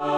You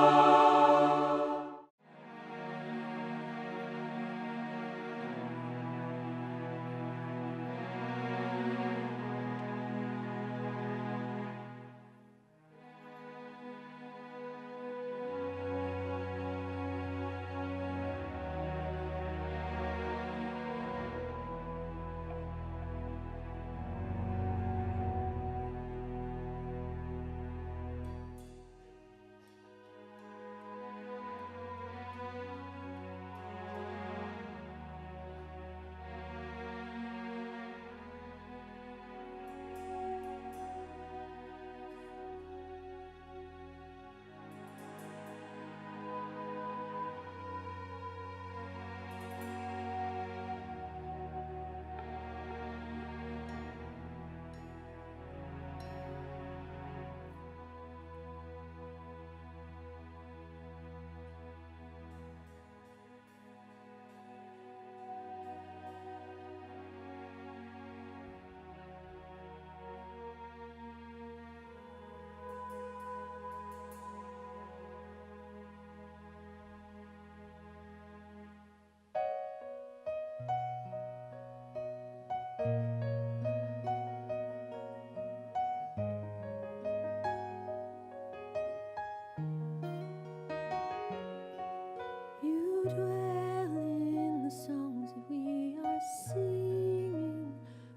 dwell in the songs that we are singing,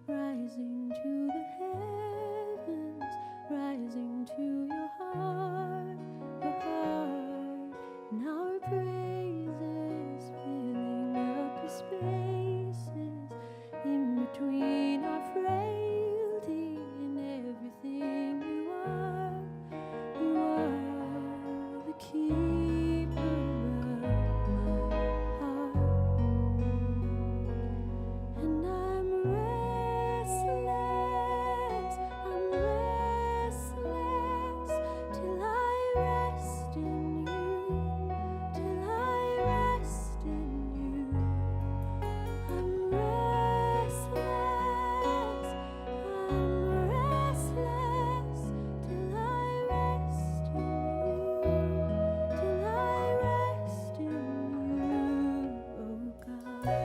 rising to the heavens, rising to your heart, and our praises filling up the spaces in between our frailty and everything you are. You are the keeper of my heart, and I'm restless till I rest in you, till I rest in you. I'm restless till I rest in you, till I rest in you, oh God.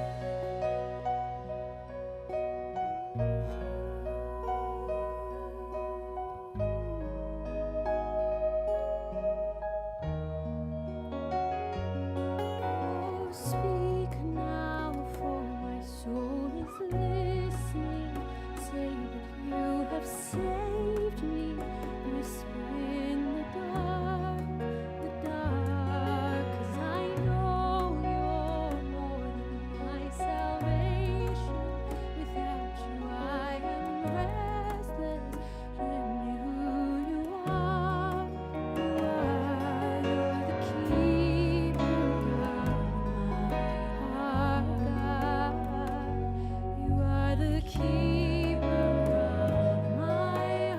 Oh, speak now, for my soul is listening. Say that you have saved me. Whisper in the dark, 'cause I know you're more than my salvation. Without you, I am restless. Show me who you are. You're the keeper of my heart, God. You are the keeper of my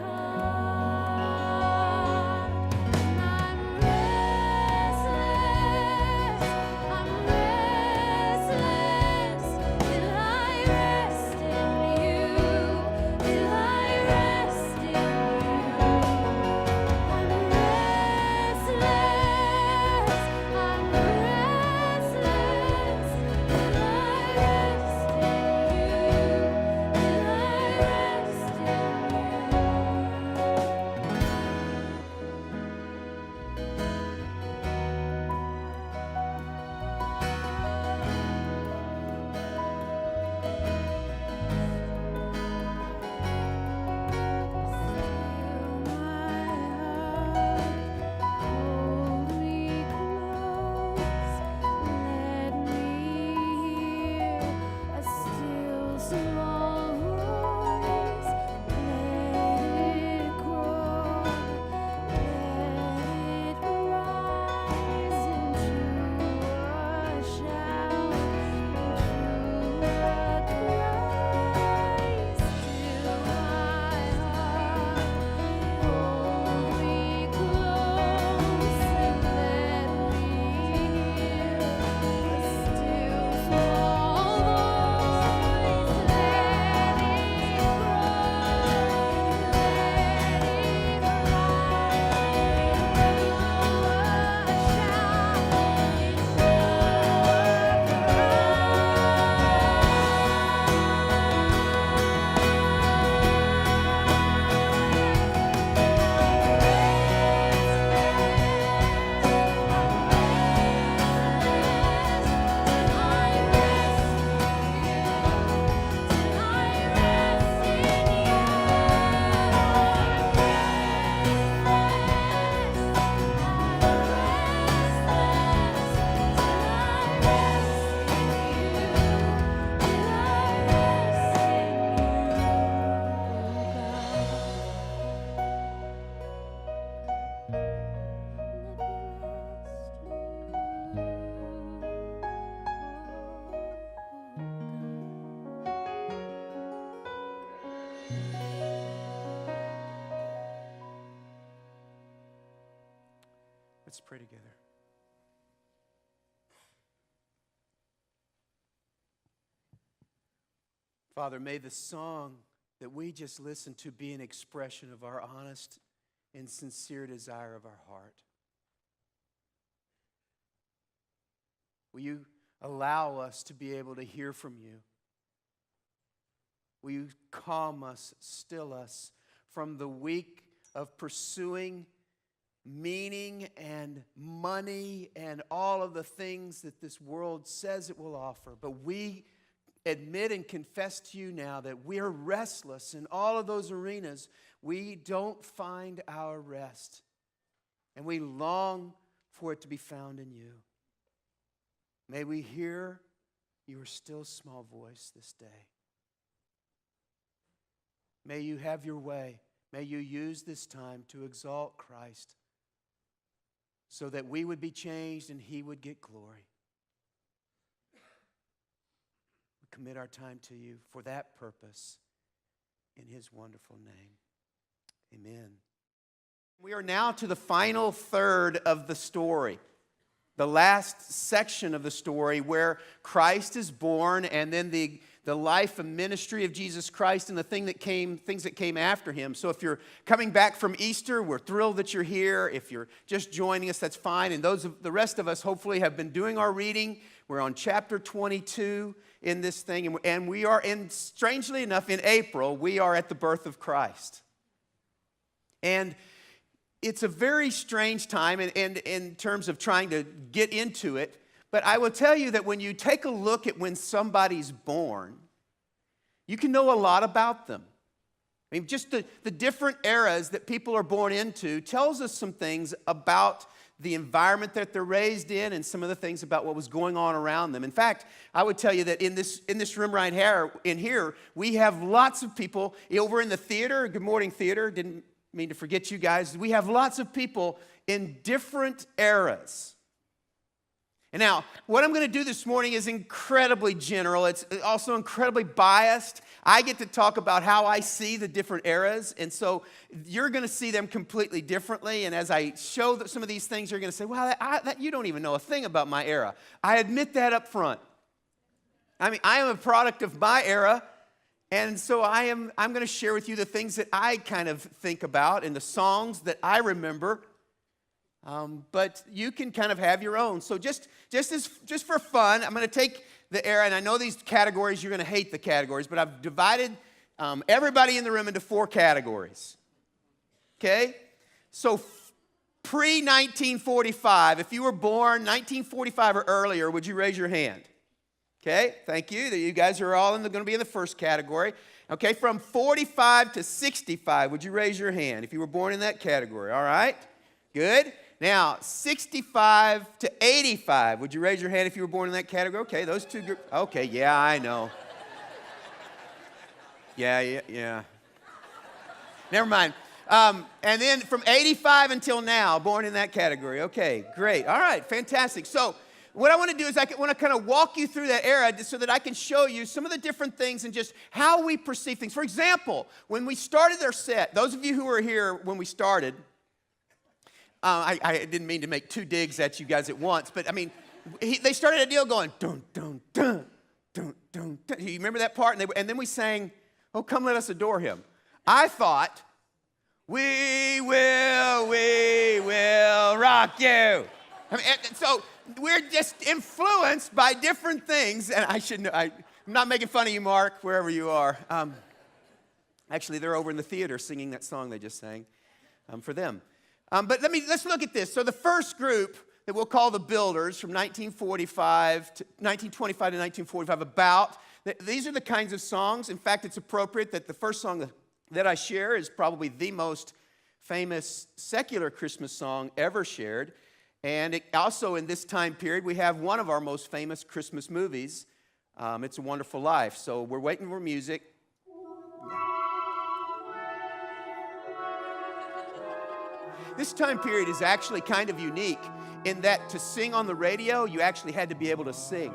Let's pray together. Father, may the song that we just listened to be an expression of our honest and sincere desire of our heart. Will you allow us to be able to hear from you? Will you calm us, still us from the week of pursuing meaning and money and all of the things that this world says it will offer? But we admit and confess to you now that we are restless in all of those arenas. We don't find our rest, and we long for it to be found in you. May we hear your still small voice this day. May you have your way. May you use this time to exalt Christ so that we would be changed and he would get glory. We commit our time to you for that purpose in his wonderful name. Amen. We are now to the final third of the story. The last section of the story where Christ is born, and then the life and ministry of Jesus Christ and the things that came after him. So if you're coming back from Easter, we're thrilled that you're here. If you're just joining us, that's fine. And the rest of us hopefully have been doing our reading. We're on chapter 22 in this thing, and we are strangely enough, in April, we are at the birth of Christ. And it's a very strange time and in terms of trying to get into it. But I will tell you that when you take a look at when somebody's born, you can know a lot about them. I mean, just the different eras that people are born into tells us some things about the environment that they're raised in and some of the things about what was going on around them. In fact, I would tell you that in this room right here, we have lots of people over in the theater. Good morning, theater. Didn't mean to forget you guys. We have lots of people in different eras. And now, what I'm going to do this morning is incredibly general. It's also incredibly biased. I get to talk about how I see the different eras, and so you're going to see them completely differently. And as I show some of these things, you're going to say, well, you don't even know a thing about my era. I admit that up front. I mean, I am a product of my era, and so I'm going to share with you the things that I kind of think about and the songs that I remember. But you can kind of have your own. So just for fun, I'm going to take the era, and I know these categories, you're going to hate the categories, but I've divided everybody in the room into 4 categories. Okay? So pre-1945, if you were born 1945 or earlier, would you raise your hand? Okay, thank you. You guys are all going to be in the first category. Okay, from 45 to 65, would you raise your hand if you were born in that category? All right, good. Now, 65 to 85, would you raise your hand if you were born in that category? Okay, those two groups. Okay, yeah, I know. Yeah. Never mind. And then from 85 until now, born in that category. Okay, great. All right, fantastic. So what I want to do is I want to kind of walk you through that era so that I can show you some of the different things and just how we perceive things. For example, when we started our set, those of you who were here when we started, I didn't mean to make 2 digs at you guys at once, but I mean, they started a deal going, dun, dun, dun, dun, dun, dun. You remember that part? And then we sang, "Oh, come let us adore him." I thought, we will rock you. I mean, so we're just influenced by different things, and I'm not making fun of you, Mark, wherever you are. Actually, they're over in the theater singing that song they just sang for them. But let's look at this. So the first group that we'll call the Builders from 1925 to 1945, these are the kinds of songs. In fact, it's appropriate that the first song that I share is probably the most famous secular Christmas song ever shared. And also in this time period, we have one of our most famous Christmas movies, It's a Wonderful Life. So we're waiting for music. This time period is actually kind of unique in that to sing on the radio, you actually had to be able to sing.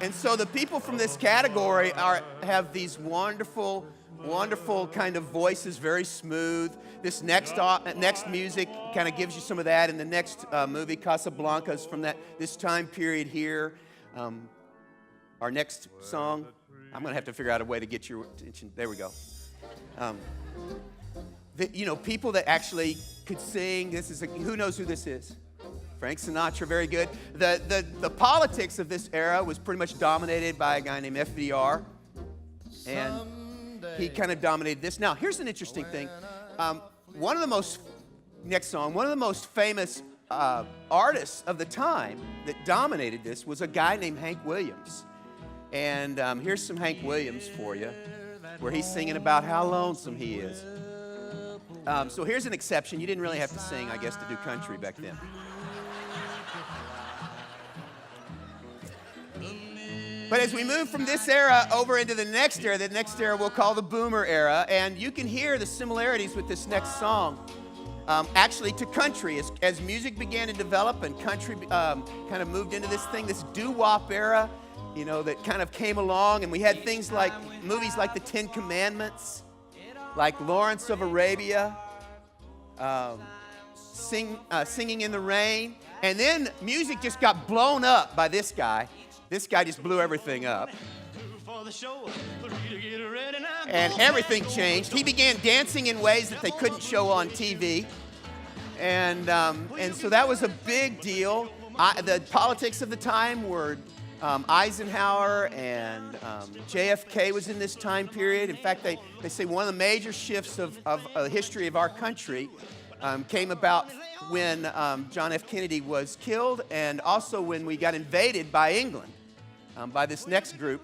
And so the people from this category have these wonderful, wonderful kind of voices, very smooth. This next music kind of gives you some of that. And the next movie, Casablanca, is from this time period here. Our next song, I'm going to have to figure out a way to get your attention. There we go. People that actually could sing. Who knows who this is? Frank Sinatra, very good. The politics of this era was pretty much dominated by a guy named FDR. And he kind of dominated this. Now, here's an interesting thing. One of the most famous artists of the time that dominated this was a guy named Hank Williams. And here's some Hank Williams for you, where he's singing about how lonesome he is. So here's an exception. You didn't really have to sing, I guess, to do country back then. But as we move from this era over into the next era we'll call the Boomer era, and you can hear the similarities with this next song, actually to country. As music began to develop and country kind of moved into this doo-wop era, that kind of came along, and we had things like movies like the Ten Commandments, like Lawrence of Arabia, Singing in the Rain, and then music just got blown up by this guy. This guy just blew everything up. And everything changed. He began dancing in ways that they couldn't show on TV. And so that was a big deal. The politics of the time were Eisenhower and JFK was in this time period. In fact, they say one of the major shifts of the history of our country came about when John F. Kennedy was killed, and also when we got invaded by England. By this next group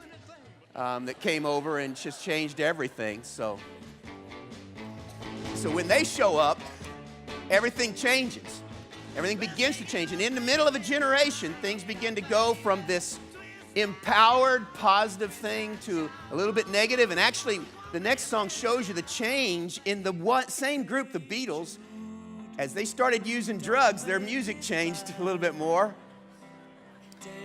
that came over and just changed everything. So when they show up, everything changes. Everything begins to change. And in the middle of a generation, things begin to go from this empowered, positive thing to a little bit negative. And actually, the next song shows you the change in the same group, the Beatles. As they started using drugs, their music changed a little bit more.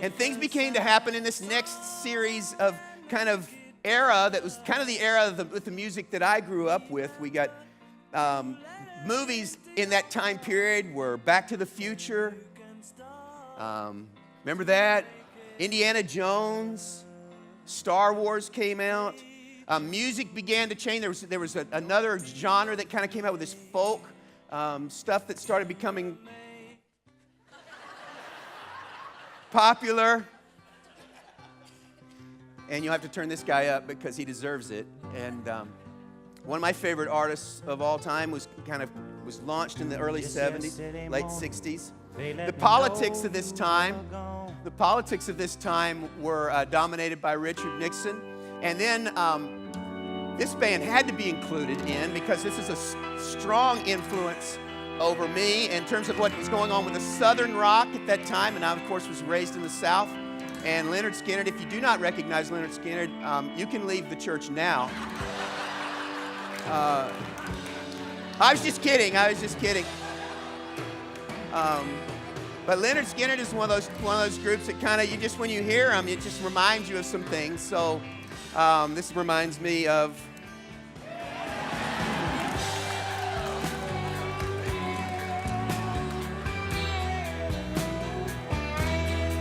And things began to happen in this next series of kind of era that was kind of the era with the music that I grew up with. We got movies in that time period were Back to the Future. Remember that? Indiana Jones. Star Wars came out. Music began to change. There was another genre that kind of came out with this folk stuff that started becoming popular. And you'll have to turn this guy up because he deserves it. And one of my favorite artists of all time was launched in the early 70s, late 60s. The politics of this time were dominated by Richard Nixon. And then this band had to be included in because this is a strong influence over me in terms of what was going on with the Southern rock at that time. And I, of course, was raised in the South. And Lynyrd Skynyrd, if you do not recognize Lynyrd Skynyrd, you can leave the church now. I was just kidding. But Lynyrd Skynyrd is one of those groups that kind of, when you hear them, it just reminds you of some things. So this reminds me of...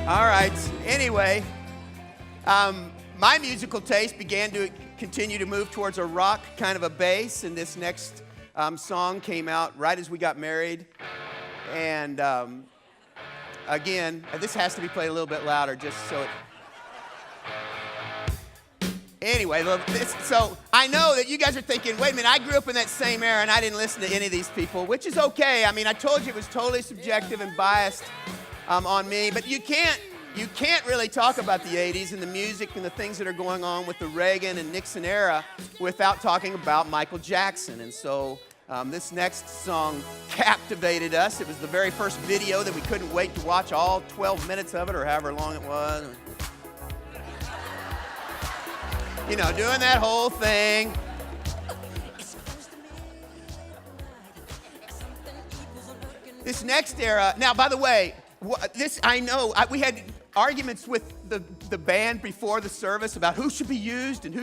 All right, anyway, my musical taste began to continue to move towards a rock kind of a bass, and this next song came out right as we got married. And again, this has to be played a little bit louder just so it... Anyway, so I know that you guys are thinking, wait a minute, I grew up in that same era and I didn't listen to any of these people, which is okay. I mean, I told you it was totally subjective and biased on me, but you can't really talk about the 80s and the music and the things that are going on with the Reagan and Nixon era without talking about Michael Jackson. And so this next song captivated us. It was the very first video that we couldn't wait to watch all 12 minutes of it or however long it was. You know, doing that whole thing. This next era, now, by the way, we had arguments with the band before the service about who should be used and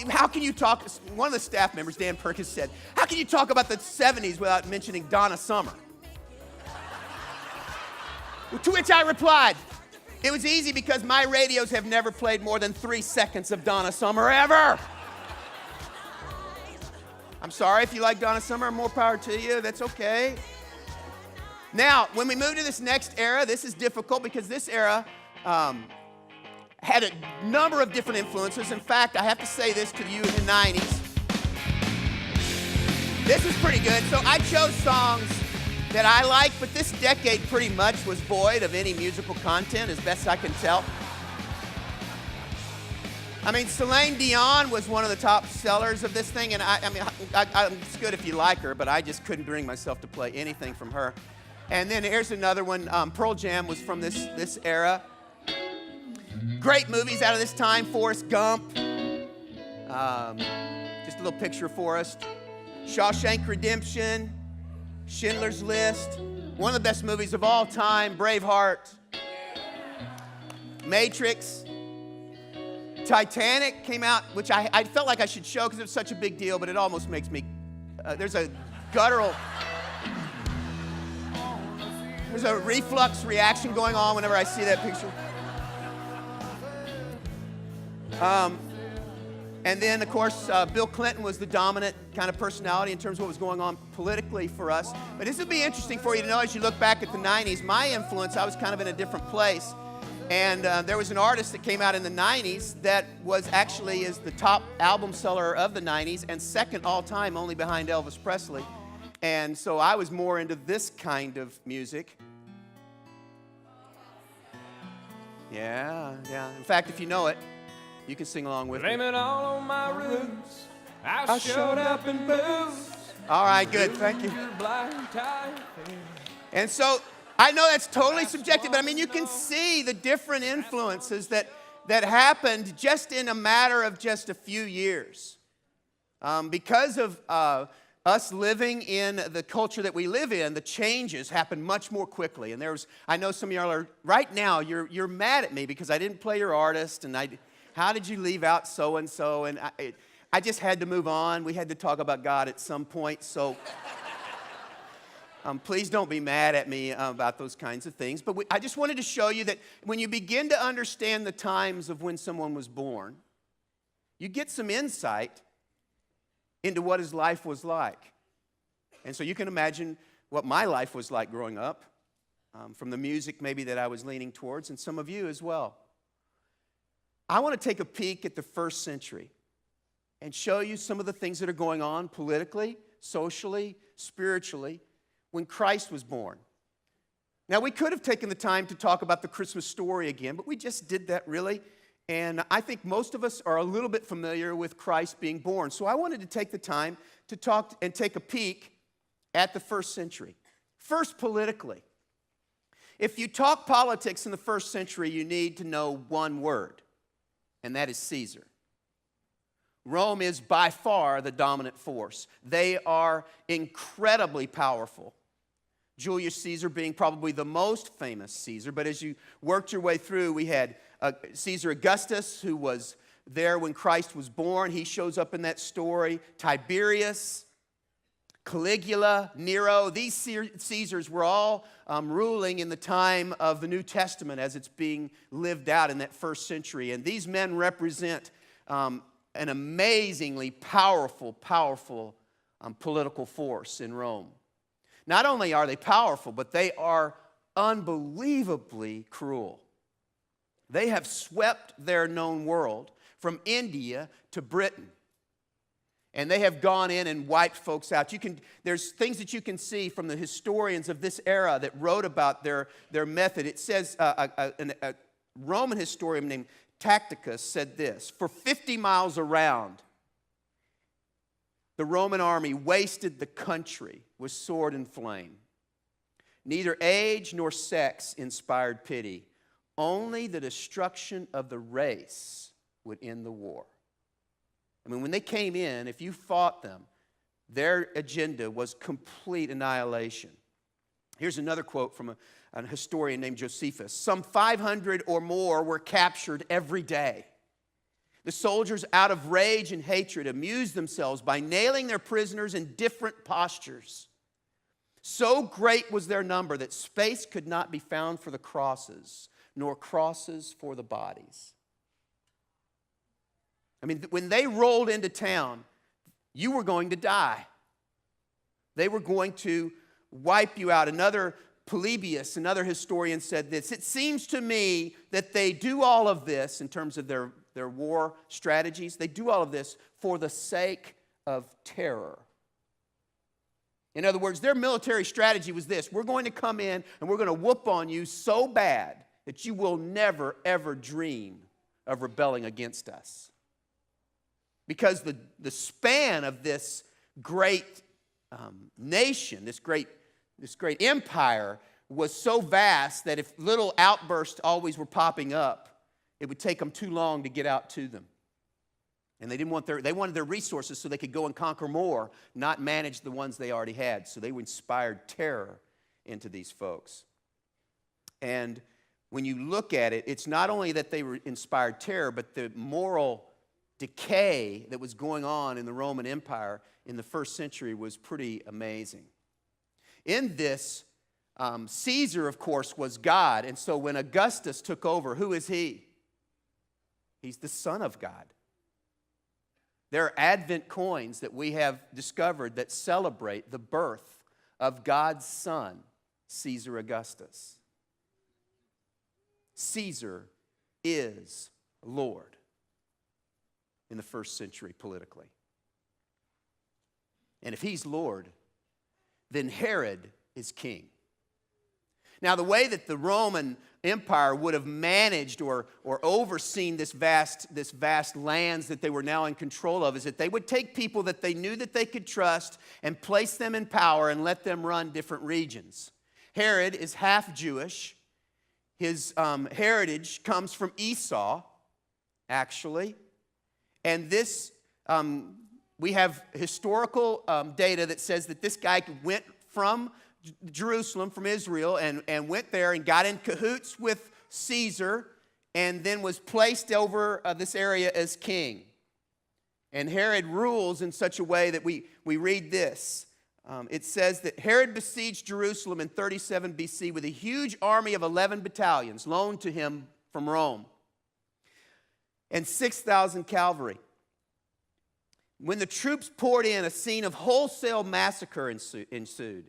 how can you talk, one of the staff members, Dan Perkins, said, how can you talk about the 70s without mentioning Donna Summer? To which I replied, it was easy because my radios have never played more than 3 seconds of Donna Summer ever. I'm sorry if you like Donna Summer, more power to you, that's okay. Now, when we move to this next era, this is difficult because this era had a number of different influences. In fact, I have to say this to you in the 90s. This was pretty good. So I chose songs that I like, but this decade pretty much was void of any musical content, as best I can tell. I mean, Celine Dion was one of the top sellers of this thing, and it's good if you like her, but I just couldn't bring myself to play anything from her. And then here's another one. Pearl Jam was from this era. Great movies out of this time. Forrest Gump. Just a little picture for us. Shawshank Redemption. Schindler's List. One of the best movies of all time. Braveheart. Matrix. Titanic came out, which I felt like I should show because it was such a big deal, but it almost makes me, there's a reflux reaction going on whenever I see that picture. And then, of course, Bill Clinton was the dominant kind of personality in terms of what was going on politically for us. But this would be interesting for you to know as you look back at the 90s. My influence, I was kind of in a different place. And there was an artist that came out in the 90s that was actually is the top album seller of the 90s and second all time, only behind Elvis Presley. And so I was more into this kind of music. Yeah. In fact, if you know it, you can sing along with me. Blame it all on my roots. I showed up in boots. All right, good. Thank you. And so I know that's totally subjective, but I mean, you can see the different influences that happened just in a matter of just a few years. Because of us living in the culture that we live in, the changes happen much more quickly. And I know some of y'all are, right now, you're mad at me because I didn't play your artist, and how did you leave out so-and-so? And I just had to move on. We had to talk about God at some point, so please don't be mad at me about those kinds of things. But I just wanted to show you that when you begin to understand the times of when someone was born, you get some insight into what his life was like. And so you can imagine what my life was like growing up, from the music maybe that I was leaning towards, and some of you as well. I want to take a peek at the first century and show you some of the things that are going on politically, socially, spiritually, when Christ was born. Now, we could have taken the time to talk about the Christmas story again, but we just did that really. And I think most of us are a little bit familiar with Christ being born. So I wanted to take the time to talk and take a peek at the first century. First, politically. If you talk politics in the first century, you need to know one word, and that is Caesar. Rome is by far the dominant force. They are incredibly powerful. Julius Caesar being probably the most famous Caesar, but as you worked your way through, we had Caesar Augustus, who was there when Christ was born. He shows up in that story. Tiberius, Caligula, Nero. These Caesars were all ruling in the time of the New Testament as it's being lived out in that first century. And these men represent an amazingly powerful political force in Rome. Not only are they powerful, but they are unbelievably cruel. They have swept their known world from India to Britain. And they have gone in and wiped folks out. There's things that you can see from the historians of this era that wrote about their method. It says, a Roman historian named Tacitus said this: for 50 miles around, the Roman army wasted the country with sword and flame. Neither age nor sex inspired pity. Only the destruction of the race would end the war. I mean, when they came in, if you fought them, their agenda was complete annihilation. Here's another quote from a historian named Josephus. Some 500 or more were captured every day. The soldiers, out of rage and hatred, amused themselves by nailing their prisoners in different postures. So great was their number that space could not be found for the crosses, nor crosses for the bodies. I mean, when they rolled into town, you were going to die. They were going to wipe you out. Another Polybius, another historian, said this: it seems to me that they do all of this in terms of their war strategies. They do all of this for the sake of terror. In other words, their military strategy was this: we're going to come in and we're going to whoop on you so bad that you will never, ever dream of rebelling against us. Because the span of this great nation, this great empire, was so vast that if little outbursts always were popping up, it would take them too long to get out to them. And they wanted their resources so they could go and conquer more, not manage the ones they already had. So they inspired terror into these folks. And when you look at it, it's not only that they inspired terror, but the moral decay that was going on in the Roman Empire in the first century was pretty amazing. In this, Caesar, of course, was God. And so when Augustus took over, who is he? He's the Son of God. There are Advent coins that we have discovered that celebrate the birth of God's Son, Caesar Augustus. Caesar is Lord in the first century politically. And if he's Lord, then Herod is king. Now, the way that the Roman Empire would have managed or overseen this vast lands that they were now in control of is that they would take people that they knew that they could trust and place them in power and let them run different regions. Herod is half Jewish. His heritage comes from Esau, actually. And this, we have historical data that says that this guy went from Jerusalem, from Israel, and went there and got in cahoots with Caesar and then was placed over this area as king. And Herod rules in such a way that we read this. It says that Herod besieged Jerusalem in 37 BC with a huge army of 11 battalions loaned to him from Rome and 6,000 cavalry. When the troops poured in, a scene of wholesale massacre ensued.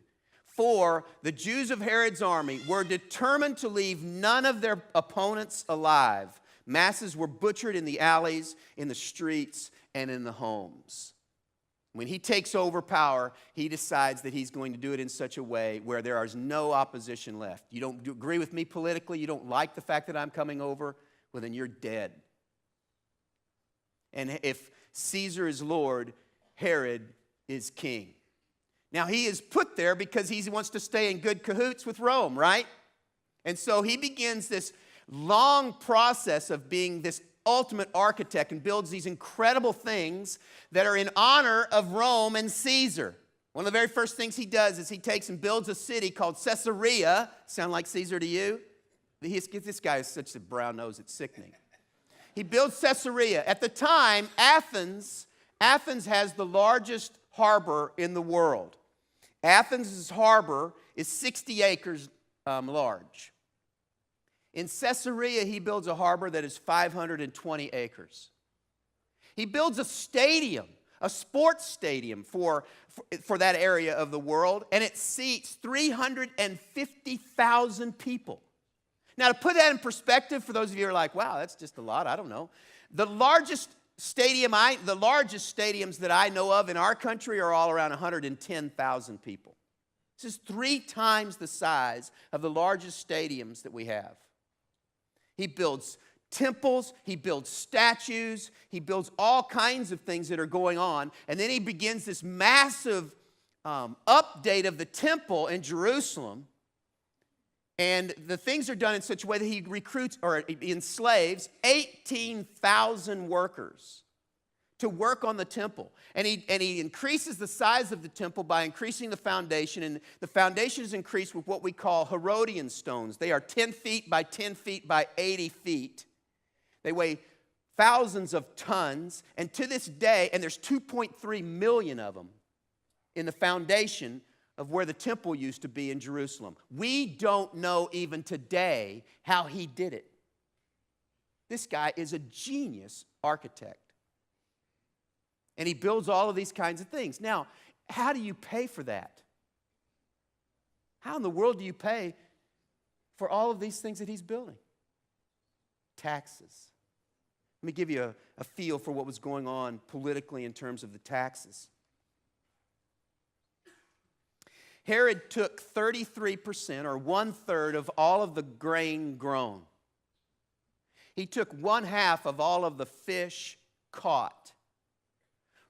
For the Jews of Herod's army were determined to leave none of their opponents alive. Masses were butchered in the alleys, in the streets, and in the homes. When he takes over power, he decides that he's going to do it in such a way where there is no opposition left. You don't agree with me politically, you don't like the fact that I'm coming over, well, then you're dead. And if Caesar is Lord, Herod is king. Now, he is put there because he wants to stay in good cahoots with Rome, right? And so he begins this long process of being this ultimate architect and builds these incredible things that are in honor of Rome and Caesar. One of the very first things he does is he takes and builds a city called Caesarea. Sound like Caesar to you? This guy is such a brown nose, it's sickening. He builds Caesarea. At the time, Athens has the largest harbor in the world. Athens' harbor is 60 acres large. In Caesarea, he builds a harbor that is 520 acres. He builds a stadium, a sports stadium for that area of the world, and it seats 350,000 people. Now, to put that in perspective, for those of you who are like, wow, that's just a lot, I don't know. The largest stadiums that I know of in our country are all around 110,000 people. This is 3 times the size of the largest stadiums that we have. He builds temples, he builds statues, he builds all kinds of things that are going on, and then he begins this massive update of the temple in Jerusalem. And the things are done in such a way that he recruits or enslaves 18,000 workers to work on the temple. And he increases the size of the temple by increasing the foundation. And the foundation is increased with what we call Herodian stones. They are 10 feet by 10 feet by 80 feet. They weigh thousands of tons. And to this day, and there's 2.3 million of them in the foundation of where the temple used to be in Jerusalem. We don't know even today how he did it. This guy is a genius architect. And he builds all of these kinds of things. Now, how do you pay for that? How in the world do you pay for all of these things that he's building? Taxes. Let me give you a feel for what was going on politically in terms of the taxes. Herod took 33%, or 1/3 of all of the grain grown. He took 1/2 of all of the fish caught.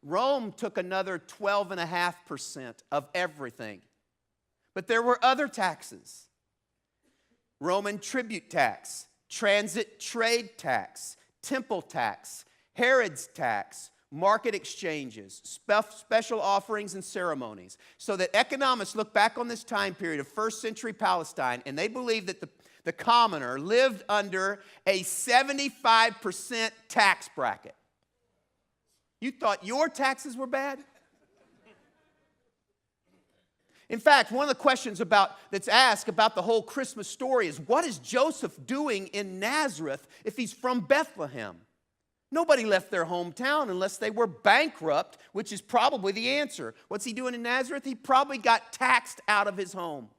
Rome took another 12.5% of everything. But there were other taxes. Roman tribute tax, transit trade tax, temple tax, Herod's tax, market exchanges, special offerings and ceremonies. So that economists look back on this time period of first century Palestine, and they believe that the commoner lived under a 75% tax bracket. You thought your taxes were bad? In fact, one of the questions that's asked about the whole Christmas story is, what is Joseph doing in Nazareth if he's from Bethlehem? Nobody left their hometown unless they were bankrupt, which is probably the answer. What's he doing in Nazareth? He probably got taxed out of his home.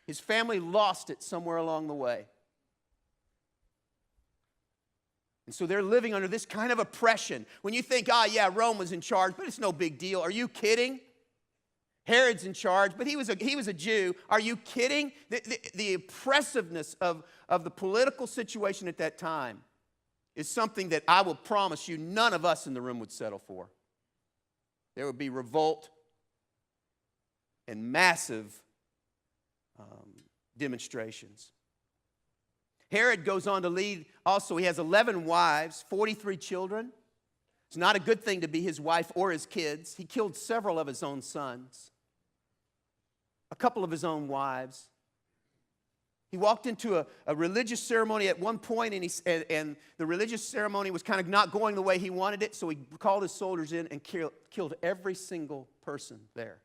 His family lost it somewhere along the way. And so they're living under this kind of oppression. When you think, yeah, Rome was in charge, but it's no big deal. Are you kidding? Herod's in charge, but he was a Jew. Are you kidding? The oppressiveness of the political situation at that time is something that I will promise you none of us in the room would settle for. There would be revolt and massive demonstrations. Herod goes on to lead also. He has 11 wives, 43 children. It's not a good thing to be his wife or his kids. He killed several of his own sons, a couple of his own wives. He walked into a religious ceremony at one point, and the religious ceremony was kind of not going the way he wanted it, so he called his soldiers in and killed every single person there.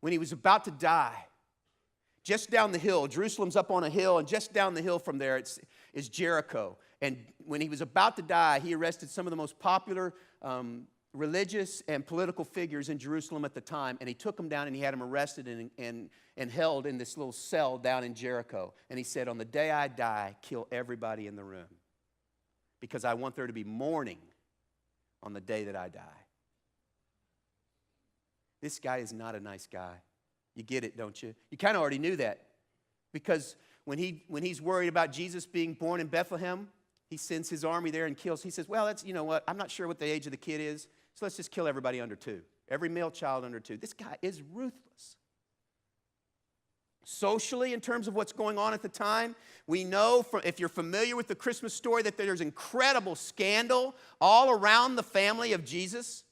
When he was about to die, just down the hill, Jerusalem's up on a hill, and just down the hill from there is Jericho. And when he was about to die, he arrested some of the most popular religious and political figures in Jerusalem at the time, and he took them down and he had them arrested and held in this little cell down in Jericho. And he said, on the day I die, kill everybody in the room, because I want there to be mourning on the day that I die. This guy is not a nice guy. You get it, don't you? You kind of already knew that, because when he's worried about Jesus being born in Bethlehem, he sends his army there and kills. He says, well, you know what? I'm not sure what the age of the kid is, so let's just kill everybody under 2. Every male child under 2. This guy is ruthless. Socially, in terms of what's going on at the time, we know, if you're familiar with the Christmas story, that there's incredible scandal all around the family of Jesus.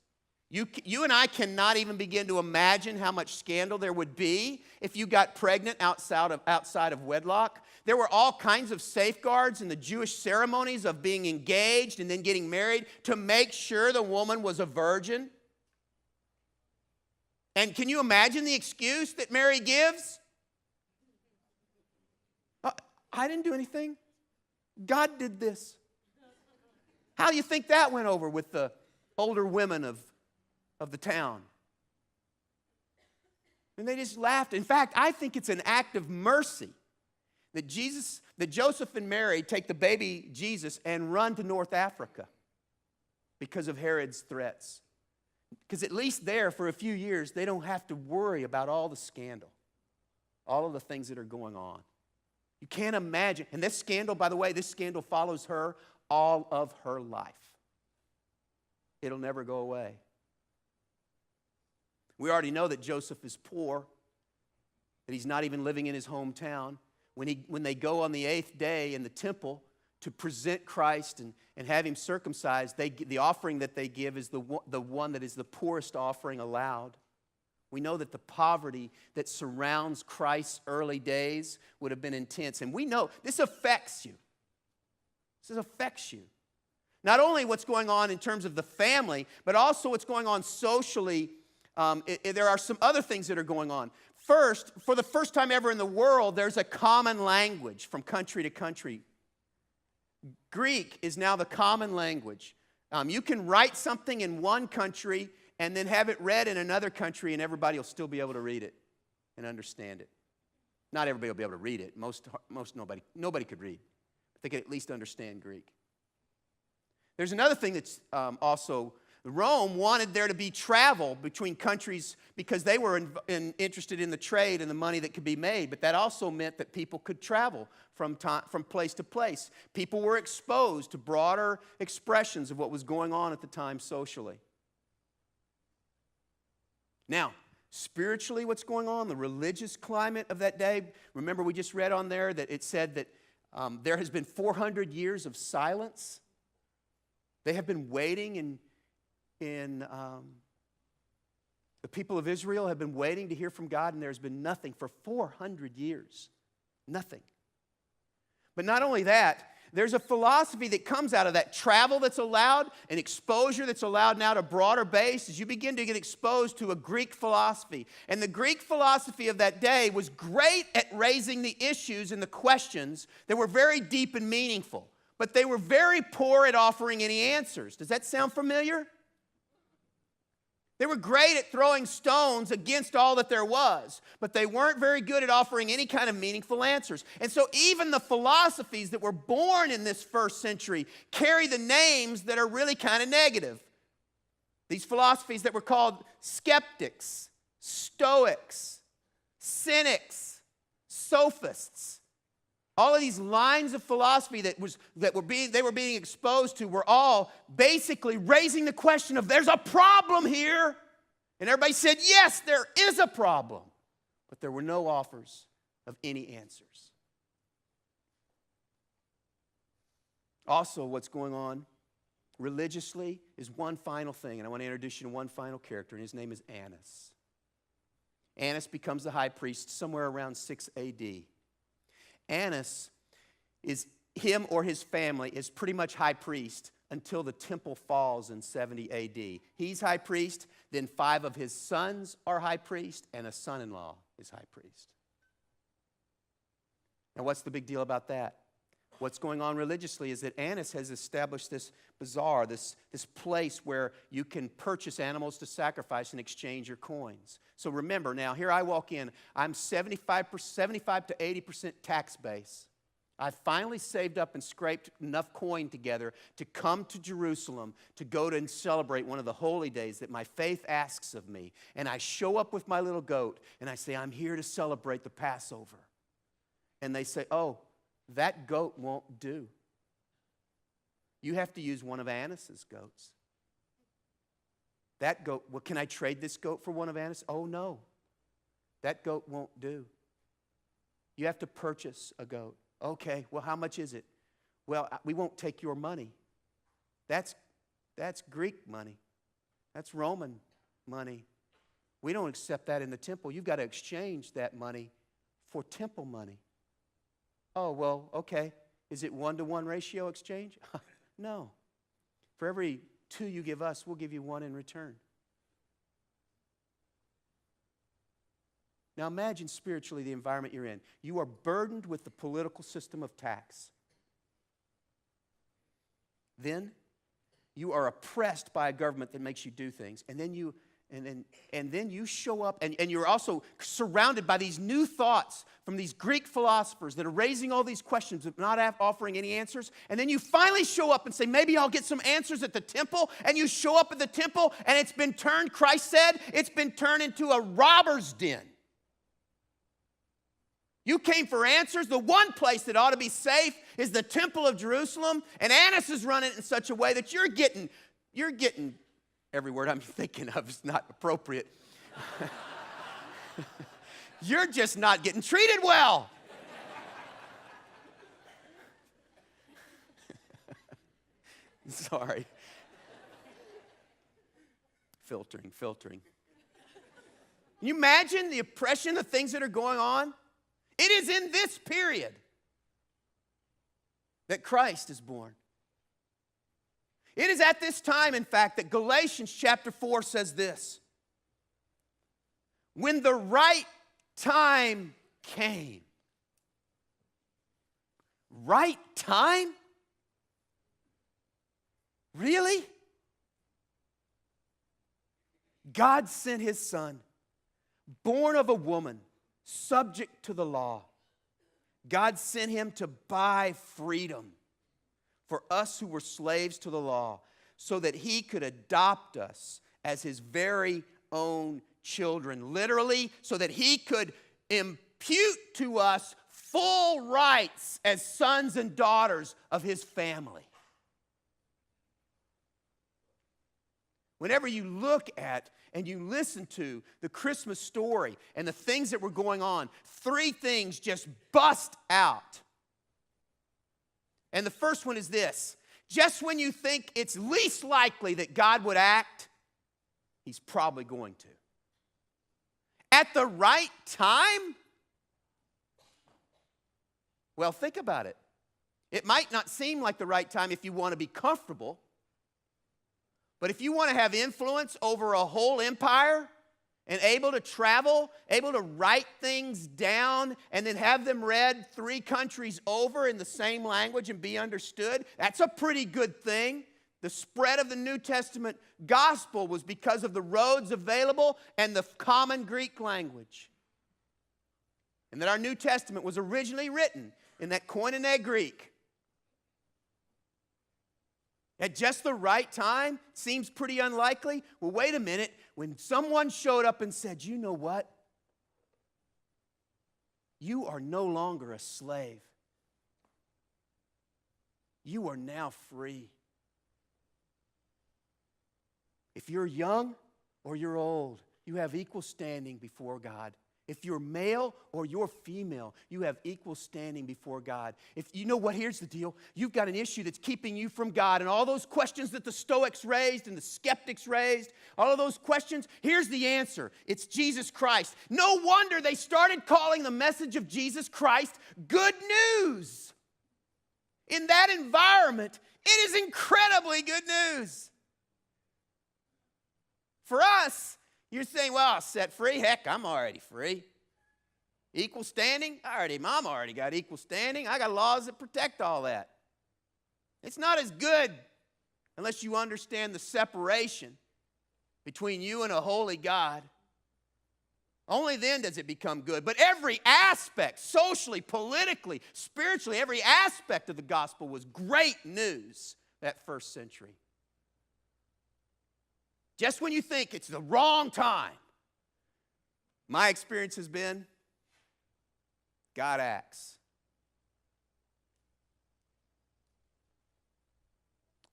You and I cannot even begin to imagine how much scandal there would be if you got pregnant outside of wedlock. There were all kinds of safeguards in the Jewish ceremonies of being engaged and then getting married to make sure the woman was a virgin. And can you imagine the excuse that Mary gives? I didn't do anything. God did this. How do you think that went over with the older women of the town? And they just laughed. In fact, I think it's an act of mercy that Joseph and Mary take the baby Jesus and run to North Africa because of Herod's threats. Because at least there, for a few years, they don't have to worry about all the scandal, all of the things that are going on. You can't imagine. And this scandal, by the way, this scandal follows her all of her life. It'll never go away. We already know that Joseph is poor, that he's not even living in his hometown. when they go on the 8th day in the temple to present Christ and have him circumcised, the offering that they give is the one that is the poorest offering allowed. We know that the poverty that surrounds Christ's early days would have been intense. And we know this affects you. This affects you. Not only what's going on in terms of the family, but also what's going on socially. There are some other things that are going on. First, for the first time ever in the world, there's a common language from country to country. Greek is now the common language. You can write something in one country and then have it read in another country, and everybody will still be able to read it and understand it. Not everybody will be able to read it. Nobody could read. But they could at least understand Greek. There's another thing that's also, Rome wanted there to be travel between countries because they were interested in the trade and the money that could be made. But that also meant that people could travel from place to place. People were exposed to broader expressions of what was going on at the time socially. Now, spiritually, what's going on? The religious climate of that day. Remember, we just read on there that it said that there has been 400 years of silence. They have been waiting the people of Israel have been waiting to hear from God, and there's been nothing for 400 years. Nothing. But not only that, there's a philosophy that comes out of that travel that's allowed, an exposure that's allowed now to broader base as you begin to get exposed to a Greek philosophy. And the Greek philosophy of that day was great at raising the issues and the questions that were very deep and meaningful. But they were very poor at offering any answers. Does that sound familiar? They were great at throwing stones against all that there was, but they weren't very good at offering any kind of meaningful answers. And so even the philosophies that were born in this first century carry the names that are really kind of negative. These philosophies that were called skeptics, stoics, cynics, sophists. All of these lines of philosophy they were being exposed to were all basically raising the question of there's a problem here. And everybody said, yes, there is a problem. But there were no offers of any answers. Also, what's going on religiously is one final thing. And I want to introduce you to one final character, and his name is Annas. Annas becomes the high priest somewhere around 6 A.D. Annas is him or his family is pretty much high priest until the temple falls in 70 A.D. He's high priest, then 5 of his sons are high priest, and a son-in-law is high priest. Now, what's the big deal about that? What's going on religiously is that Annas has established this bazaar, this place where you can purchase animals to sacrifice and exchange your coins. So remember, now here I walk in, I'm 75 to 80% tax base. I finally saved up and scraped enough coin together to come to Jerusalem to go to and celebrate one of the holy days that my faith asks of me. And I show up with my little goat and I say, I'm here to celebrate the Passover. And they say, oh, that goat won't do. You have to use one of Annas' goats. That goat, well, can I trade this goat for one of Annas? Oh, no. That goat won't do. You have to purchase a goat. Okay, well, how much is it? Well, we won't take your money. That's Greek money. That's Roman money. We don't accept that in the temple. You've got to exchange that money for temple money. Oh, well, okay. Is it 1-to-1 ratio exchange? No. For every 2 you give us, we'll give you 1 in return. Now imagine spiritually the environment you're in. You are burdened with the political system of tax. Then you are oppressed by a government that makes you do things. And then you show up, and you're also surrounded by these new thoughts from these Greek philosophers that are raising all these questions but not offering any answers. And then you finally show up and say, maybe I'll get some answers at the temple. And you show up at the temple, and it's been turned, Christ said, it's been turned into a robber's den. You came for answers. The one place that ought to be safe is the temple of Jerusalem. And Annas is running it in such a way that you're getting every word I'm thinking of is not appropriate. You're just not getting treated well. Sorry. Filtering. Can you imagine the oppression, the things that are going on? It is in this period that Christ is born. It is at this time, in fact, that Galatians chapter 4 says this. When the right time came. Right time? Really? God sent his son, born of a woman, subject to the law. God sent him to buy freedom for us who were slaves to the law, so that he could adopt us as his very own children. Literally, so that he could impute to us full rights as sons and daughters of his family. Whenever you look at and you listen to the Christmas story and the things that were going on, three things just bust out. And the first one is this. Just when you think it's least likely that God would act, he's probably going to. At the right time? Well, think about it. It might not seem like the right time if you want to be comfortable. But if you want to have influence over a whole empire and able to travel, able to write things down and then have them read 3 countries over in the same language and be understood, that's a pretty good thing. The spread of the New Testament gospel was because of the roads available and the common Greek language. And that our New Testament was originally written in that Koine Greek. At just the right time, seems pretty unlikely. Well, wait a minute. When someone showed up and said, you know what? You are no longer a slave. You are now free. If you're young or you're old, you have equal standing before God. If you're male or you're female, you have equal standing before God. If you know what, here's the deal. You've got an issue that's keeping you from God. And all those questions that the Stoics raised and the skeptics raised, all of those questions, here's the answer. It's Jesus Christ. No wonder they started calling the message of Jesus Christ good news. In that environment, it is incredibly good news. For us, you're saying, well, set free? Heck, I'm already free. Equal standing? Mom already got equal standing. I got laws that protect all that. It's not as good unless you understand the separation between you and a holy God. Only then does it become good. But every aspect, socially, politically, spiritually, every aspect of the gospel was great news that first century. Just when you think it's the wrong time, my experience has been God acts.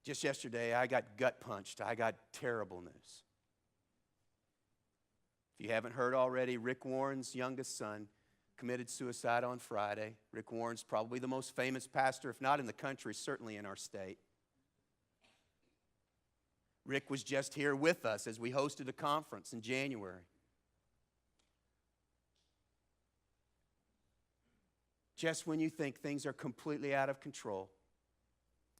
Just yesterday, I got gut punched. I got terrible news. If you haven't heard already, Rick Warren's youngest son committed suicide on Friday. Rick Warren's probably the most famous pastor, if not in the country, certainly in our state. Rick was just here with us as we hosted a conference in January. Just when you think things are completely out of control.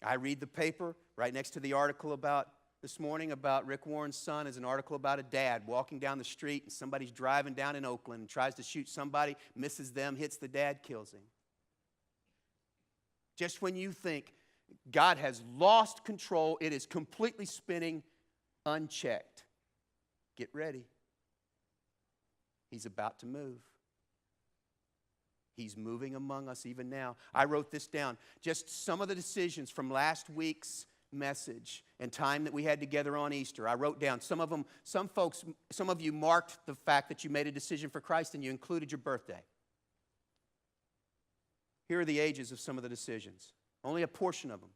I read the paper right next to the article about this morning about Rick Warren's son is an article about a dad walking down the street and somebody's driving down in Oakland and tries to shoot somebody, misses them, hits the dad, kills him. Just when you think God has lost control, it is completely spinning unchecked. Get ready. He's about to move. He's moving among us even now. I wrote this down. Just some of the decisions from last week's message and time that we had together on Easter. I wrote down some of them. Some of you marked the fact that you made a decision for Christ and you included your birthday. Here are the ages of some of the decisions. Only a portion of them.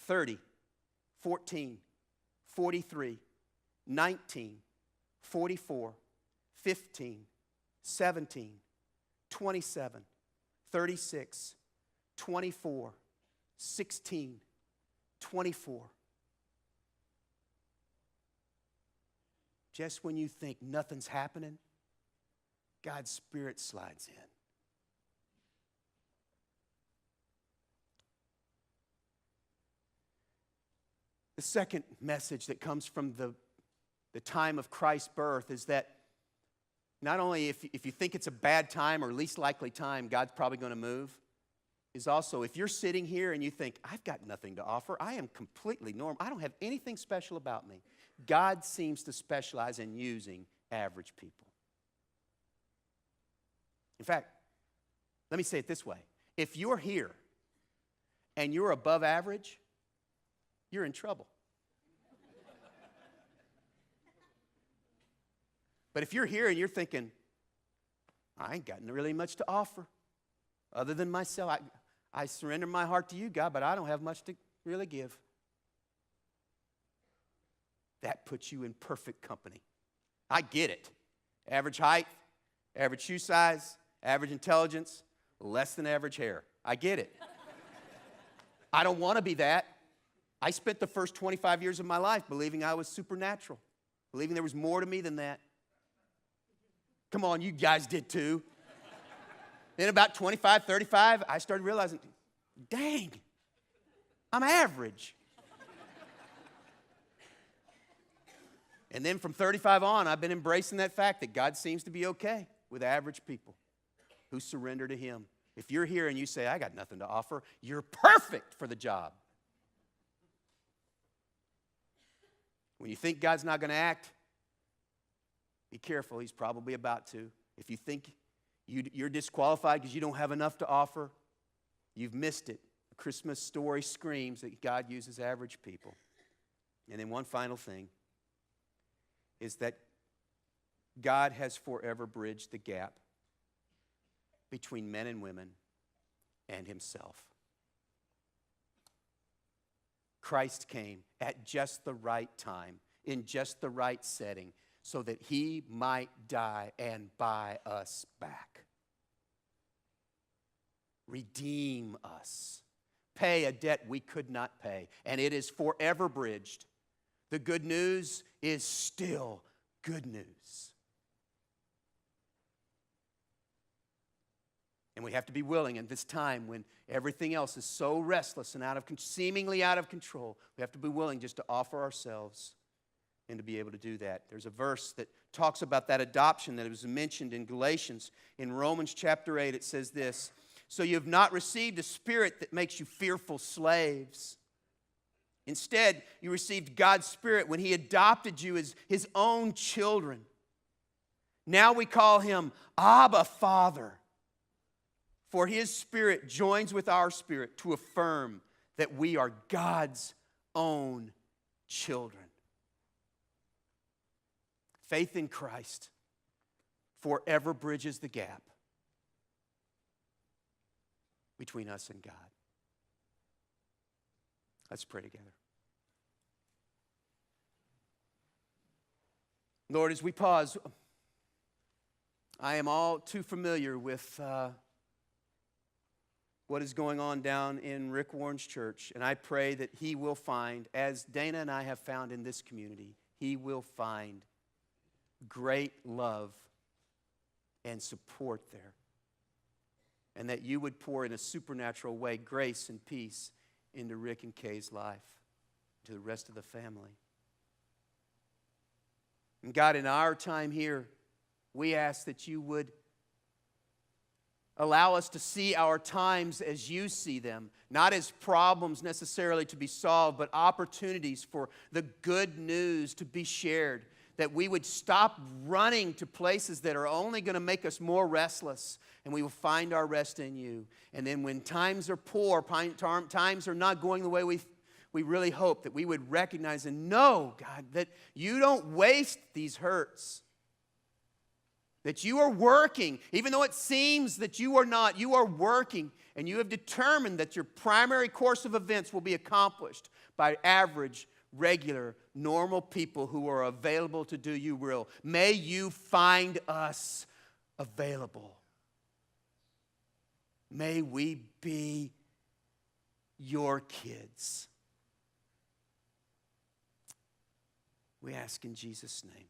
30, 14, 43, 19, 44, 15, 17, 27, 36, 24, 16, 24. Just when you think nothing's happening, God's Spirit slides in. The second message that comes from the time of Christ's birth is that not only if you think it's a bad time or least likely time, God's probably going to move, is also if you're sitting here and you think, I've got nothing to offer, I am completely normal, I don't have anything special about me. God seems to specialize in using average people. In fact, let me say it this way. If you're here and you're above average, you're in trouble. But if you're here and you're thinking, I ain't got really much to offer other than myself. I surrender my heart to you, God, but I don't have much to really give. That puts you in perfect company. I get it. Average height, average shoe size, average intelligence, less than average hair. I get it. I don't want to be that. I spent the first 25 years of my life believing I was supernatural, believing there was more to me than that. Come on, you guys did too. Then about 25, 35, I started realizing, dang, I'm average. And then from 35 on, I've been embracing that fact that God seems to be okay with average people who surrender to Him. If you're here and you say, I got nothing to offer, you're perfect for the job. When you think God's not going to act, be careful. He's probably about to. If you think you're disqualified because you don't have enough to offer, you've missed it. The Christmas story screams that God uses average people. And then one final thing is that God has forever bridged the gap between men and women and Himself. Christ came at just the right time, in just the right setting, so that He might die and buy us back. Redeem us. Pay a debt we could not pay, and it is forever bridged. The good news is still good news. And we have to be willing in this time when everything else is so restless and seemingly out of control, we have to be willing just to offer ourselves and to be able to do that. There's a verse that talks about that adoption that was mentioned in Galatians. In Romans chapter 8, it says this, so you have not received a spirit that makes you fearful slaves. Instead, you received God's Spirit when He adopted you as His own children. Now we call Him Abba, Father. For His Spirit joins with our spirit to affirm that we are God's own children. Faith in Christ forever bridges the gap between us and God. Let's pray together. Lord, as we pause, I am all too familiar with what is going on down in Rick Warren's church, and I pray that he will find, as Dana and I have found in this community, he will find great love and support there, and that you would pour in a supernatural way grace and peace into Rick and Kay's life, to the rest of the family. And God, in our time here, we ask that you would allow us to see our times as you see them, not as problems necessarily to be solved, but opportunities for the good news to be shared, that we would stop running to places that are only going to make us more restless, and we will find our rest in you. And then when times are poor, times are not going the way we really hope, that we would recognize and know, God, that you don't waste these hurts, that you are working, even though it seems that you are not, you are working, and you have determined that your primary course of events will be accomplished by average, regular, normal people who are available to do you will. May you find us available. May we be your kids. We ask in Jesus' name.